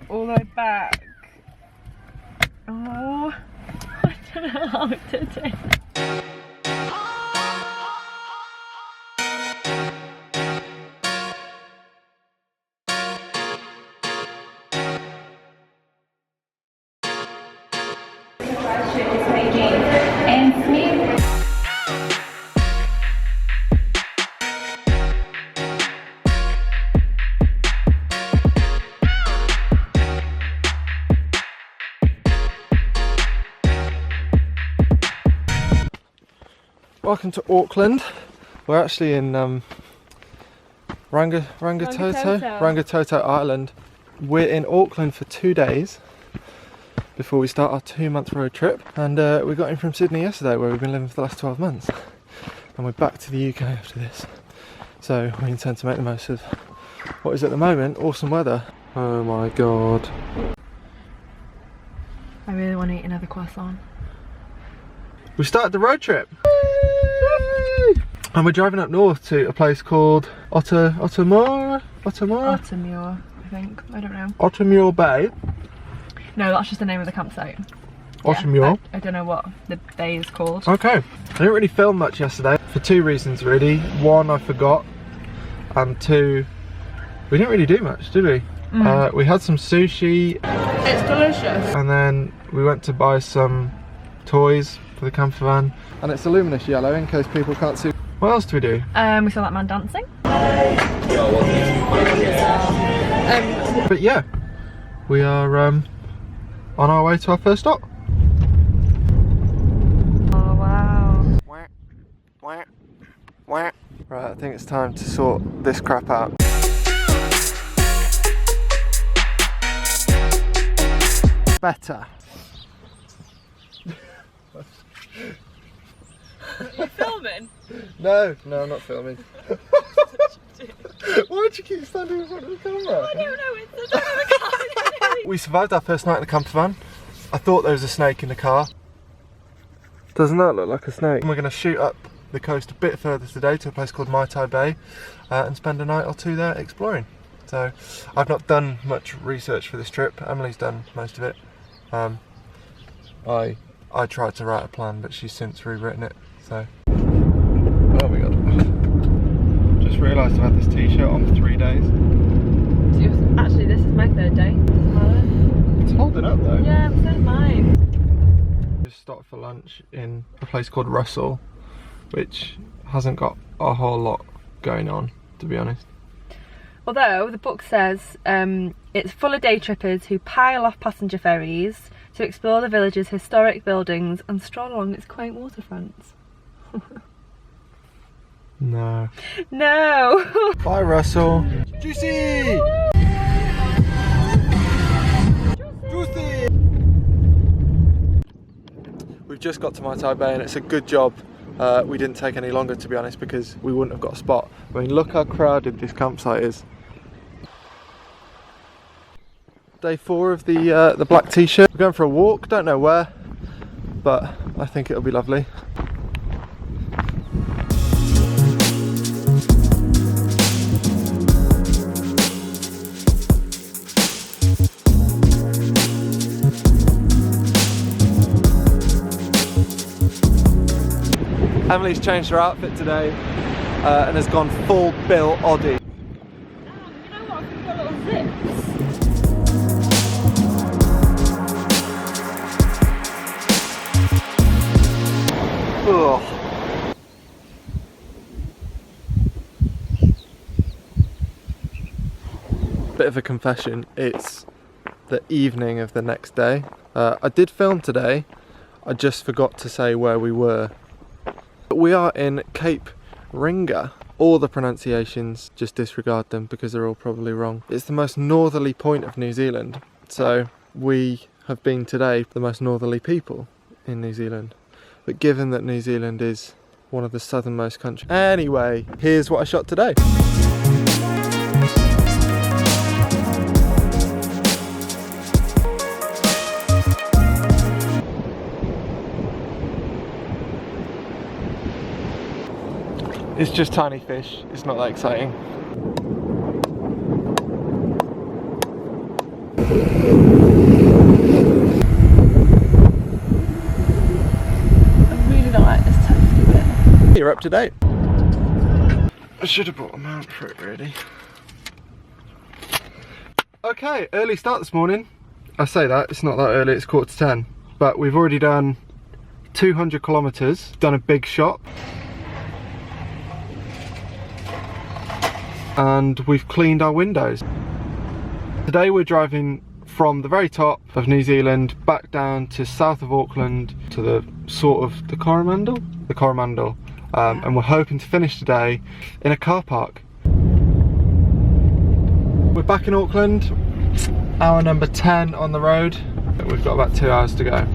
all the way back. Oh, I don't know how to do. Welcome to Auckland. We're actually in Rangitoto Island. We're in Auckland for 2 days before we start our 2-month road trip, and we got in from Sydney yesterday, where we've been living for the last 12 months, and we're back to the UK after this. So we intend to make the most of what is at the moment awesome weather. Oh my god. I really want to eat another croissant. We started the road trip! And we're driving up north to a place called Ottermore, I think. I don't know. Ottermore Bay. No, that's just the name of the campsite. Ottermore? Yeah, I don't know what the bay is called. Okay. I didn't really film much yesterday for 2 reasons really. 1, I forgot, and 2, we didn't really do much, did we? We had some sushi. It's delicious. And then we went to buy some toys for the camper van. And it's a luminous yellow in case people can't see. What else do we do? We saw that man dancing. But yeah, we are on our way to our first stop. Oh wow. Right, I think it's time to sort this crap out. Better. Are you filming? No, I'm not filming. Why'd you keep standing in front of the camera? I don't know, it's the top of the car. We survived our first night in the camper van. I thought there was a snake in the car. Doesn't that look like a snake? We're going to shoot up the coast a bit further today to a place called Mai Tai Bay and spend a night or 2 there exploring. So I've not done much research for this trip. Emily's done most of it. I tried to write a plan, but she's since rewritten it. So, oh my god! Just realised I've had this t-shirt on for 3 days. Actually, this is my 3rd day. It's holding up though. Yeah, so is mine. Just stopped for lunch in a place called Russell, which hasn't got a whole lot going on, to be honest. Although the book says it's full of day trippers who pile off passenger ferries to explore the village's historic buildings and stroll along its quaint waterfronts. No. No! Bye Russell. Juicy! Juicy! We've just got to Mai Tai Bay and it's a good job we didn't take any longer, to be honest, because we wouldn't have got a spot. I mean, look how crowded this campsite is. Day 4 of the black t-shirt. We're going for a walk, don't know where, but I think it'll be lovely. Emily's changed her outfit today and has gone full Bill Oddie. You know what? I've got little zips. Ugh. Bit of a confession, it's the evening of the next day. I did film today, I just forgot to say where we were. We are in Cape Reinga. All the pronunciations, just disregard them because they're all probably wrong. It's the most northerly point of New Zealand, so we have been today the most northerly people in New Zealand. But given that New Zealand is one of the southernmost countries. Anyway, here's what I shot today. It's just tiny fish, it's not that exciting. really don't like this toasty bit. You're up to date. I should have bought a mount for it really. Okay, early start this morning. I say that, it's not that early, it's 10:15. But we've already done 200 kilometres, done a big shop. And we've cleaned our windows. Today we're driving from the very top of New Zealand back down to south of Auckland to the sort of the Coromandel? The Coromandel. And we're hoping to finish today in a car park. We're back in Auckland, hour number 10 on the road. We've got about 2 hours to go.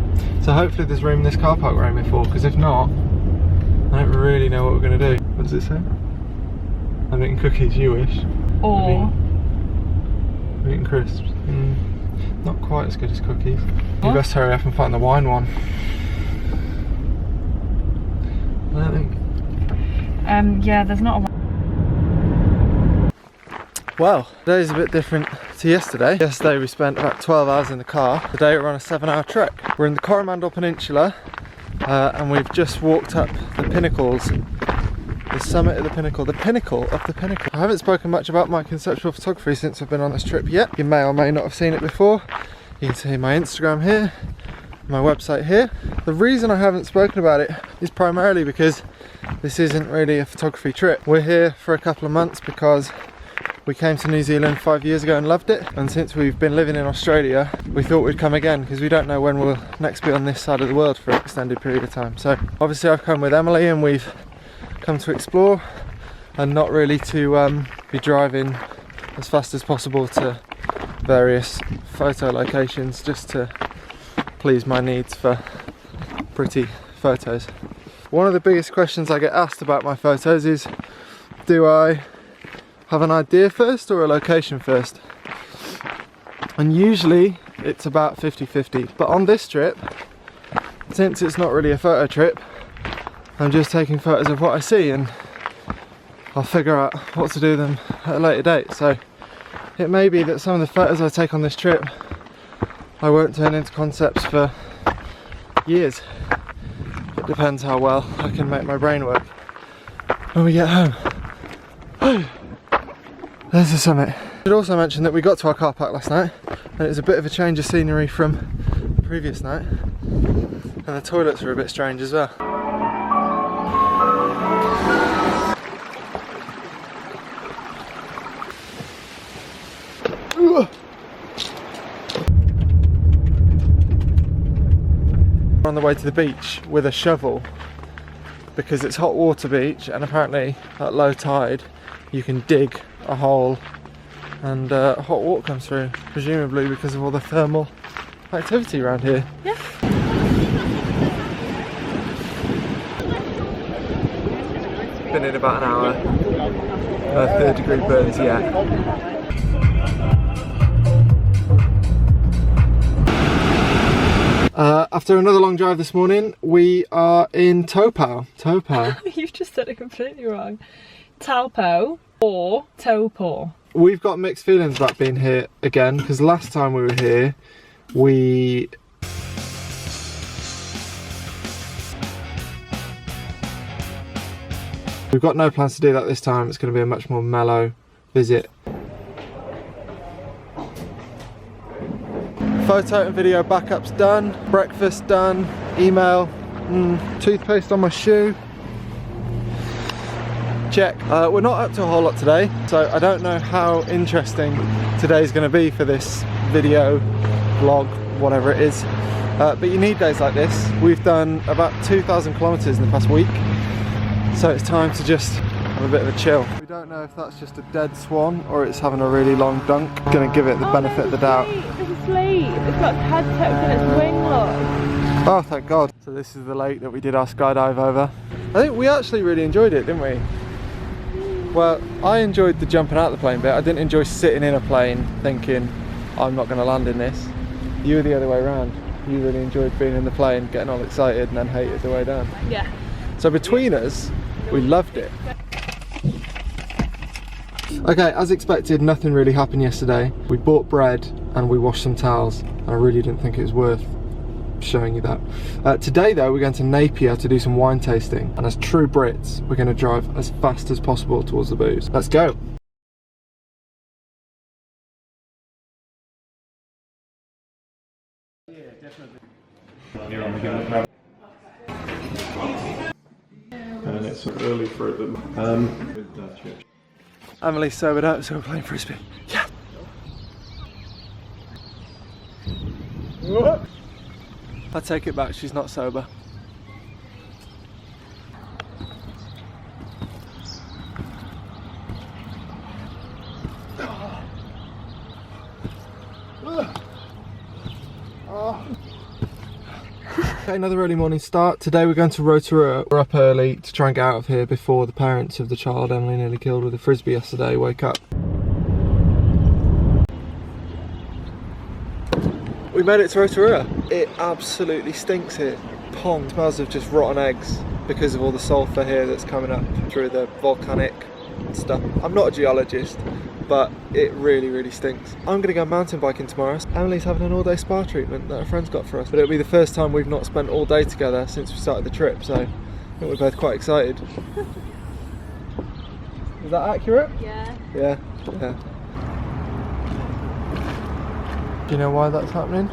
So hopefully there's room in this car park we're aiming for, because if not, I don't really know what we're going to do. What does it say? I'm eating cookies, you wish. Or I'm eating crisps. Not quite as good as cookies. You best hurry up and find the wine one. I don't think. yeah, there's not a. Well, today's a bit different to yesterday. Yesterday we spent about 12 hours in the car. Today we're on a 7-hour trek. We're in the Coromandel Peninsula and we've just walked up the Pinnacles. The summit of the pinnacle of the pinnacle. I haven't spoken much about my conceptual photography since I've been on this trip yet. You may or may not have seen it before. You can see my Instagram here, my website here. The reason I haven't spoken about it is primarily because this isn't really a photography trip. We're here for a couple of months because we came to New Zealand 5 years ago and loved it, and since we've been living in Australia we thought we'd come again because we don't know when we'll next be on this side of the world for an extended period of time. So obviously I've come with Emily and we've come to explore and not really to be driving as fast as possible to various photo locations, just to please my needs for pretty photos. One of the biggest questions I get asked about my photos is, do I have an idea first or a location first? And usually it's about 50-50, but on this trip, since it's not really a photo trip, I'm just taking photos of what I see and I'll figure out what to do with them at a later date. So it may be that some of the photos I take on this trip I won't turn into concepts for years. It depends how well I can make my brain work when we get home. There's the summit. I should also mention that we got to our car park last night and it was a bit of a change of scenery from the previous night, and the toilets were a bit strange as well. We're on the way to the beach with a shovel because it's hot water beach, and apparently at low tide you can dig a hole and hot water comes through, presumably because of all the thermal activity around here. Yeah. Been in about an hour, no 3rd-degree burns yet. After another long drive this morning, we are in Taupo. Taupo. You've just said it completely wrong. Taupo or Taupo. We've got mixed feelings about being here again, because last time we were here, we've got no plans to do that this time. It's going to be a much more mellow visit. Photo and video backups done, breakfast done, email, toothpaste on my shoe. Check. We're not up to a whole lot today, so I don't know how interesting today's going to be for this video, vlog, whatever it is. But you need days like this. We've done about 2,000 kilometres in the past week, so it's time to just have a bit of a chill. We don't know if that's just a dead swan or it's having a really long dunk. Gonna give it the benefit of the doubt. It's asleep. It's got its head tucked in its wing, look. Oh, thank God. So this is the lake that we did our skydive over. I think we actually really enjoyed it, didn't we? Well, I enjoyed the jumping out of the plane bit. I didn't enjoy sitting in a plane thinking, I'm not going to land in this. You were the other way around. You really enjoyed being in the plane, getting all excited, and then hated the way down. Yeah. So between us, we loved it. Okay, as expected, nothing really happened yesterday. We bought bread and we washed some towels, and I really didn't think it was worth showing you that. Today though, we're going to Napier to do some wine tasting, and as true Brits, we're going to drive as fast as possible towards the booze. Let's go! Yeah, definitely. And it's early for it, with that church. Emily's sobered up, so we're playing frisbee. Yeah! I take it back, she's not sober. Okay, another early morning start. Today we're going to Rotorua. We're up early to try and get out of here before the parents of the child Emily nearly killed with a frisbee yesterday wake up. We made it to Rotorua. It absolutely stinks here. Pong. It smells of just rotten eggs because of all the sulphur here that's coming up through the volcanic stuff. I'm not a geologist, but it really stinks. I'm gonna go mountain biking tomorrow. Emily's having an all-day spa treatment that her friend's got for us, but it'll be the first time we've not spent all day together since we started the trip, so I think we're both quite excited. Is that accurate? Yeah. Yeah. Do you know why that's happening?